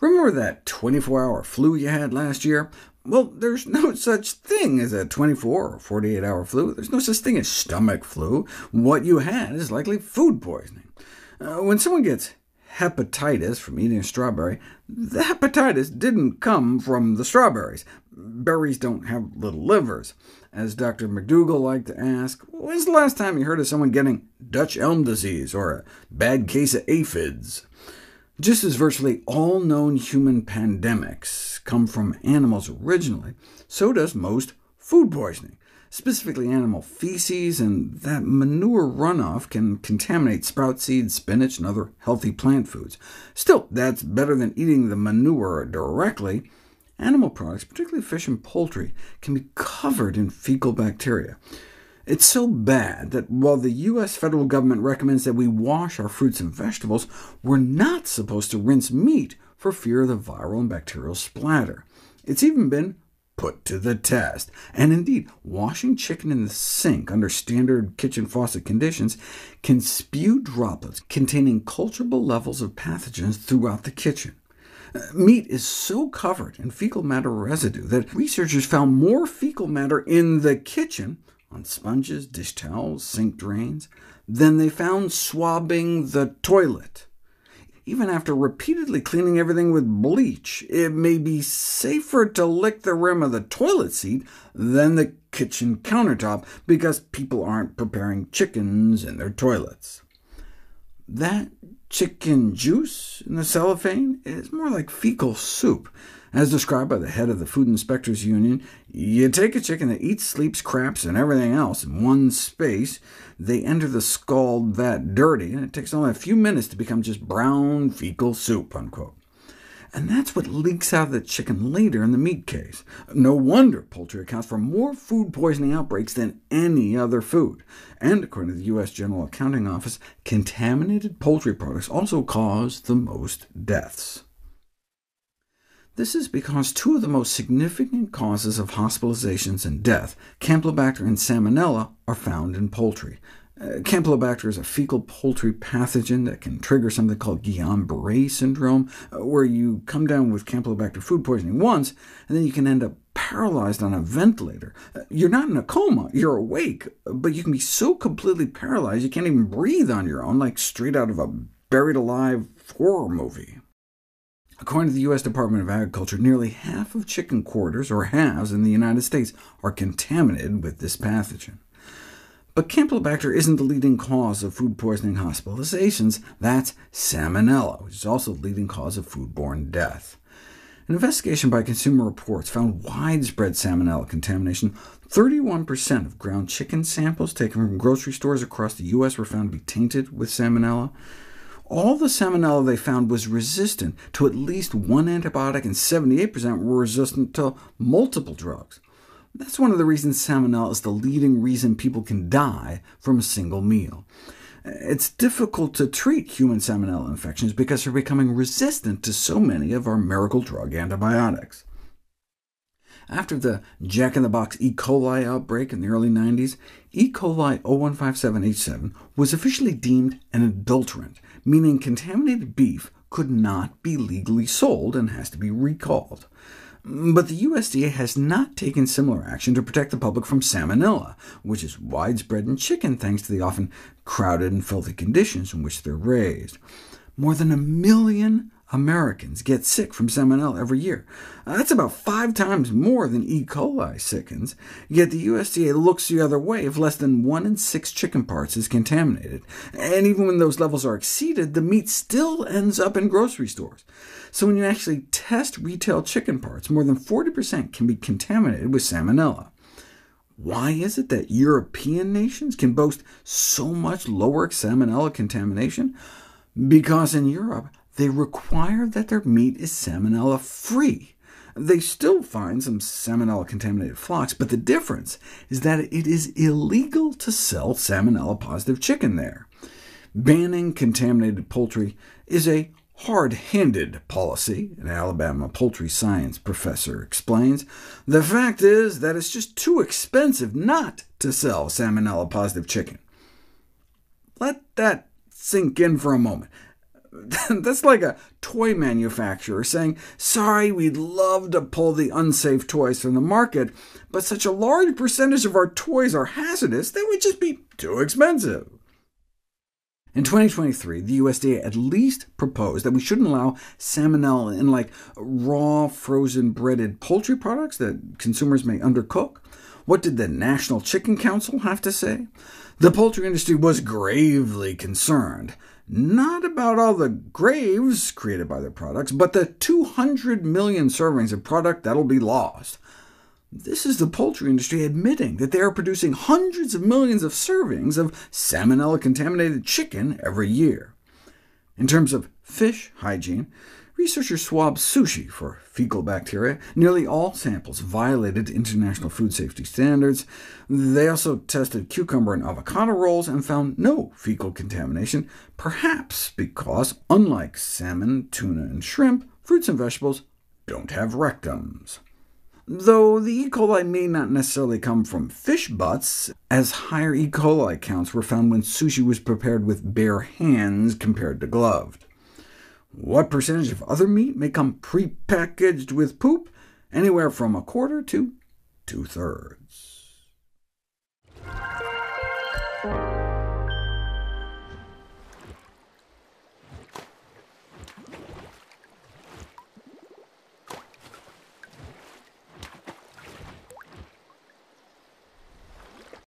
Remember that 24-hour flu you had last year? Well, there's no such thing as a 24 or 48-hour flu. There's no such thing as stomach flu. What you had is likely food poisoning. When someone gets hepatitis from eating a strawberry, the hepatitis didn't come from the strawberries. Berries don't have little livers. As Dr. McDougall liked to ask, when's the last time you heard of someone getting Dutch elm disease or a bad case of aphids? Just as virtually all known human pandemics come from animals originally, so does most food poisoning, specifically animal feces, and that manure runoff can contaminate sprout seeds, spinach, and other healthy plant foods. Still, that's better than eating the manure directly. Animal products, particularly fish and poultry, can be covered in fecal bacteria. It's so bad that while the U.S. federal government recommends that we wash our fruits and vegetables, we're not supposed to rinse meat for fear of the viral and bacterial splatter. It's even been put to the test. And indeed, washing chicken in the sink under standard kitchen faucet conditions can spew droplets containing culturable levels of pathogens throughout the kitchen. Meat is so covered in fecal matter residue that researchers found more fecal matter in the kitchen, on sponges, dish towels, sink drains, than they found swabbing the toilet. Even after repeatedly cleaning everything with bleach, it may be safer to lick the rim of the toilet seat than the kitchen countertop, because people aren't preparing chickens in their toilets. That chicken juice in the cellophane is more like fecal soup. As described by the head of the Food Inspectors Union, you take a chicken that eats, sleeps, craps, and everything else in one space, they enter the scald vat dirty, and it takes only a few minutes to become just brown fecal soup, unquote. And that's what leaks out of the chicken later in the meat case. No wonder poultry accounts for more food poisoning outbreaks than any other food. And according to the U.S. General Accounting Office, contaminated poultry products also cause the most deaths. This is because two of the most significant causes of hospitalizations and death, Campylobacter and Salmonella, are found in poultry. Campylobacter is a fecal poultry pathogen that can trigger something called Guillain-Barré syndrome, where you come down with Campylobacter food poisoning once, and then you can end up paralyzed on a ventilator. You're not in a coma, you're awake, but you can be so completely paralyzed you can't even breathe on your own, like straight out of a buried alive horror movie. According to the U.S. Department of Agriculture, nearly half of chicken quarters, or halves, in the United States are contaminated with this pathogen. But Campylobacter isn't the leading cause of food poisoning hospitalizations. That's Salmonella, which is also the leading cause of foodborne death. An investigation by Consumer Reports found widespread Salmonella contamination. 31% of ground chicken samples taken from grocery stores across the U.S. were found to be tainted with Salmonella. All the Salmonella they found was resistant to at least one antibiotic, and 78% were resistant to multiple drugs. That's one of the reasons Salmonella is the leading reason people can die from a single meal. It's difficult to treat human Salmonella infections because they're becoming resistant to so many of our miracle drug antibiotics. After the Jack-in-the-Box E. coli outbreak in the early 90s, E. coli 0157H7 was officially deemed an adulterant, meaning contaminated beef could not be legally sold and has to be recalled. But the USDA has not taken similar action to protect the public from Salmonella, which is widespread in chicken thanks to the often crowded and filthy conditions in which they're raised. More than 1 million Americans get sick from Salmonella every year. That's about 5 times more than E. coli sickens, yet the USDA looks the other way if less than 1 in 6 chicken parts is contaminated. And even when those levels are exceeded, the meat still ends up in grocery stores. So when you actually test retail chicken parts, more than 40% can be contaminated with Salmonella. Why is it that European nations can boast so much lower Salmonella contamination? Because in Europe, they require that their meat is Salmonella-free. They still find some Salmonella-contaminated flocks, but the difference is that it is illegal to sell Salmonella-positive chicken there. Banning contaminated poultry is a hard-handed policy, an Alabama poultry science professor explains. The fact is that it's just too expensive not to sell Salmonella-positive chicken. Let that sink in for a moment. That's like a toy manufacturer saying, sorry, we'd love to pull the unsafe toys from the market, but such a large percentage of our toys are hazardous, they would just be too expensive. In 2023, the USDA at least proposed that we shouldn't allow salmonella in raw, frozen, breaded poultry products that consumers may undercook. What did the National Chicken Council have to say? The poultry industry was gravely concerned, not about all the graves created by their products, but the 200 million servings of product that'll be lost. This is the poultry industry admitting that they are producing hundreds of millions of servings of salmonella-contaminated chicken every year. In terms of fish hygiene, researchers swabbed sushi for fecal bacteria. Nearly all samples violated international food safety standards. They also tested cucumber and avocado rolls and found no fecal contamination, perhaps because, unlike salmon, tuna, and shrimp, fruits and vegetables don't have rectums. Though the E. coli may not necessarily come from fish butts, as higher E. coli counts were found when sushi was prepared with bare hands compared to gloved. What percentage of other meat may come pre-packaged with poop? Anywhere from 1/4 to 2/3.